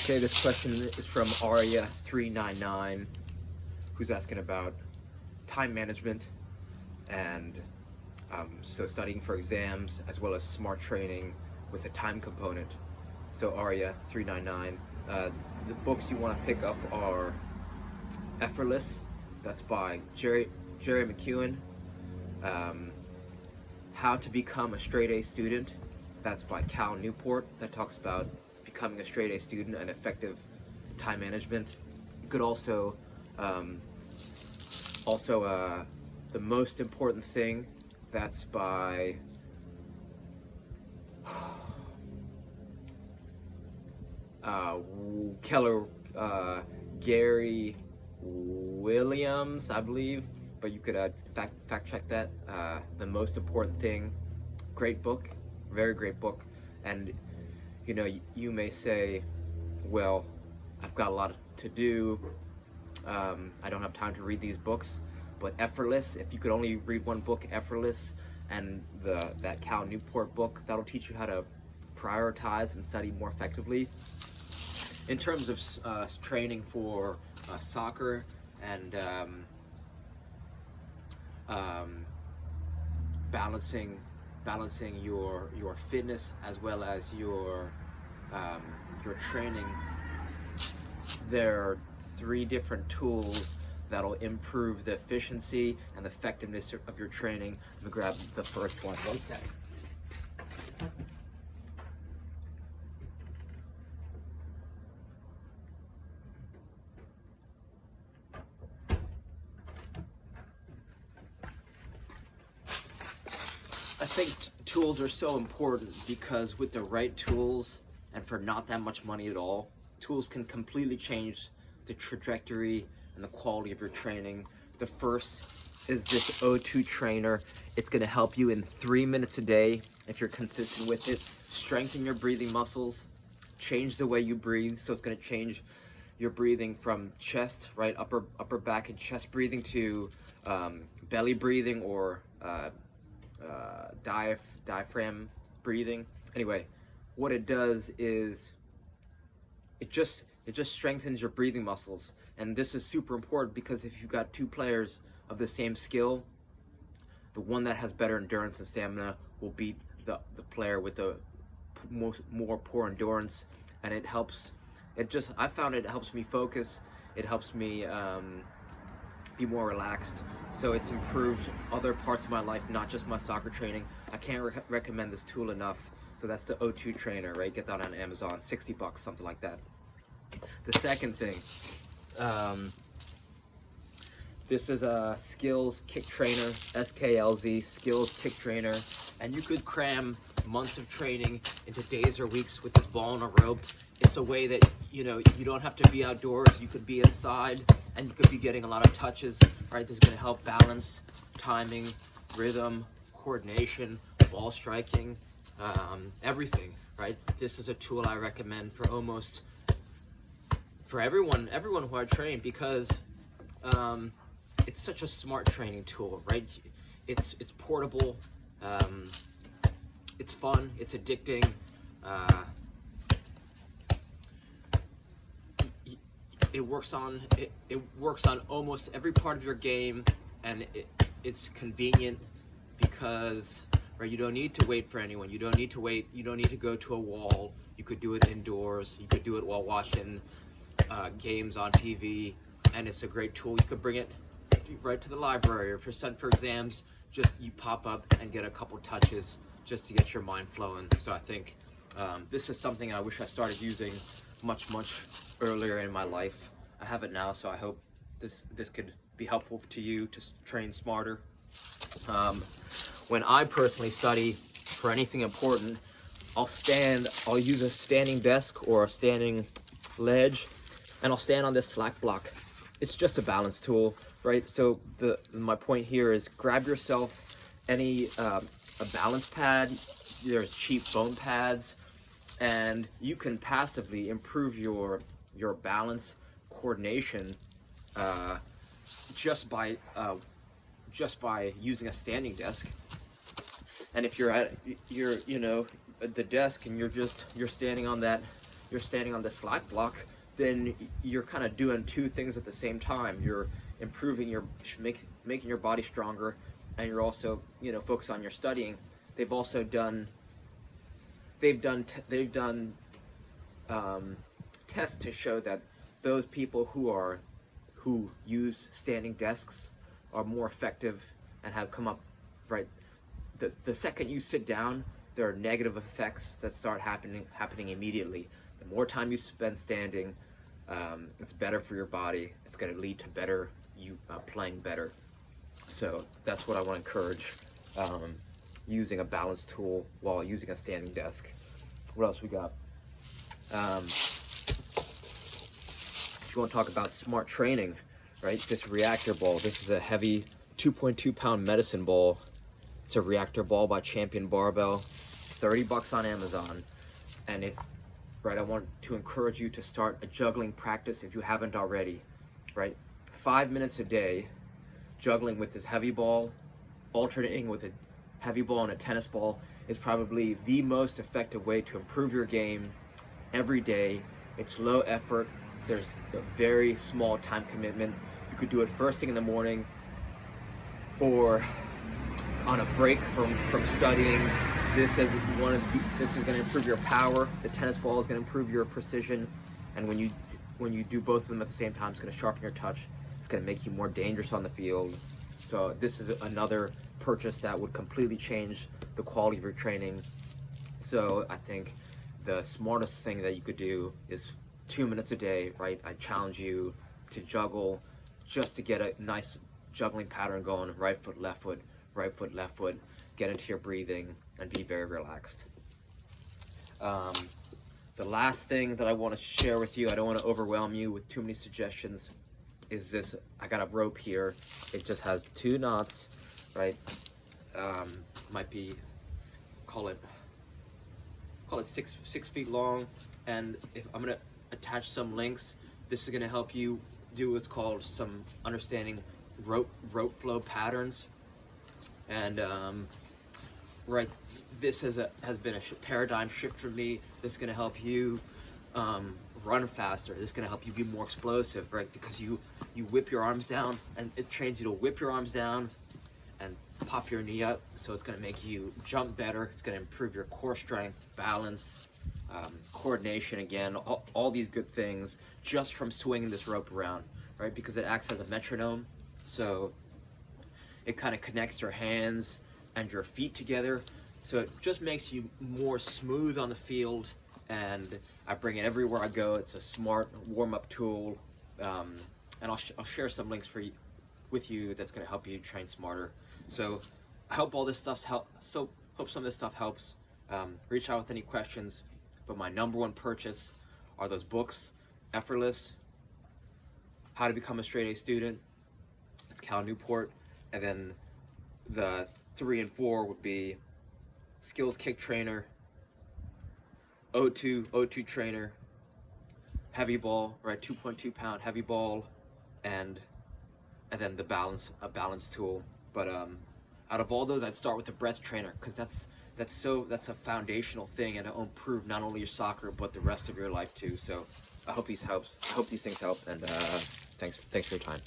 Okay, this question is from Aria399, who's asking about time management and so studying for exams as well as smart training with a time component. So Aria399, the books you want to pick up are Effortless, that's by Jerry McEwen. How to Become a Straight A Student, that's by Cal Newport, that talks about becoming a straight A student and effective time management. You could also The Most Important Thing, that's by Keller, Gary Williams, I believe, but you could fact check that. The Most Important Thing, great book, very great book. And you know, you may say, well, I've got a lot to do, I don't have time to read these books. But Effortless, if you could only read one book, Effortless, and that Cal Newport book, that'll teach you how to prioritize and study more effectively. In terms of training for soccer and balancing your fitness as well as your training, there are 3 different tools that'll improve the efficiency and the effectiveness of your training. Let me grab the first one. One second. I think tools are so important because with the right tools and for not that much money at all, tools can completely change the trajectory and the quality of your training. The first is this O2 trainer. It's going to help you in 3 minutes a day if you're consistent with it. Strengthen your breathing muscles, change the way you breathe. So it's going to change your breathing from chest, right, upper back and chest breathing to belly breathing or diaphragm breathing. Anyway, what it does is it just strengthens your breathing muscles. And this is super important because if you've got 2 players of the same skill, the one that has better endurance and stamina will beat the player with the more poor endurance. And I found it helps me focus. It helps me be more relaxed. So it's improved other parts of my life, not just my soccer training. I can't recommend this tool enough. So that's the O2 trainer, right? Get that on Amazon, $60, something like that. The second thing, this is a Skills Kick Trainer, SKLZ, Skills Kick Trainer, and you could cram months of training into days or weeks with this ball and a rope. It's a way that, you don't have to be outdoors, you could be inside, and you could be getting a lot of touches, right? This is going to help balance, timing, rhythm, coordination, ball striking, everything, right? This is a tool I recommend for everyone who I train because it's such a smart training tool, right? It's portable, it's fun, it's addicting. It works on almost every part of your game, and it's convenient because, right, you don't need to wait for anyone. You don't need to go to a wall. You could do it indoors. You could do it while watching games on TV, and it's a great tool. You could bring it right to the library, or if you're studying for exams, just you pop up and get a couple touches just to get your mind flowing. So I think this is something I wish I started using much earlier in my life. I have it now, so I hope this could be helpful to you to train smarter. When I personally study for anything important, I'll use a standing desk or a standing ledge, and I'll stand on this slack block. It's just a balance tool, right? So my point here is grab yourself a balance pad. There's cheap foam pads, and you can passively improve your balance coordination just by using a standing desk. And if you're at the desk and you're standing on that you're standing on the slack block, then you're kind of doing two things at the same time. You're improving making your body stronger, and you're also, focus on your studying. They've also done tests to show that those people who use standing desks are more effective and have come up, right. The second you sit down, there are negative effects that start happening immediately. The more time you spend standing, it's better for your body. It's going to lead to better playing better. So that's what I want to encourage, using a balance tool while using a standing desk. What else we got? If you want to talk about smart training, right? This reactor ball. This is a heavy 2.2 pound medicine ball. It's a reactor ball by Champion Barbell. $30 on Amazon. And I want to encourage you to start a juggling practice if you haven't already, right? 5 minutes a day, juggling with this heavy ball, alternating with a heavy ball and a tennis ball is probably the most effective way to improve your game every day. It's low effort. There's a very small time commitment. You could do it first thing in the morning or on a break from studying. This is going to improve your power. The tennis ball is going to improve your precision, and when you do both of them at the same time, it's going to sharpen your touch. It's going to make you more dangerous on the field. So this is another purchase that would completely change the quality of your training. So I think the smartest thing that you could do is 2 minutes a day, right? I challenge you to juggle just to get a nice juggling pattern going. Right foot, left foot, right foot, left foot. Get into your breathing and be very relaxed. The last thing that I want to share with you, I don't want to overwhelm you with too many suggestions, is this. I got a rope here. It just has 2 knots, right? Might be, call it 6 feet long. And if I'm gonna attach some links, this is gonna help you do what's called some understanding rope flow patterns. And right, this has been a paradigm shift for me. This is going to help you run faster. This is going to help you be more explosive, right? Because you whip your arms down, and it trains you to whip your arms down and pop your knee up. So it's going to make you jump better. It's going to improve your core strength, balance, coordination. Again, all these good things just from swinging this rope around, right? Because it acts as a metronome. So it kind of connects your hands and your feet together. So it just makes you more smooth on the field, and I bring it everywhere I go. It's a smart warm-up tool, and I'll share some links with you that's going to help you train smarter. So I hope all this stuff's hope some of this stuff helps. Reach out with any questions, but my number one purchase are those books: Effortless, How to Become a Straight A Student. It's Cal Newport. And then the 3 and 4 would be Skills Kick Trainer, O2 Trainer, Heavy Ball, right? 2.2 pound heavy ball, and then a balance tool. But out of all those, I'd start with the breath trainer, because that's a foundational thing, and it'll improve not only your soccer but the rest of your life too. So I hope these things help, and thanks for your time.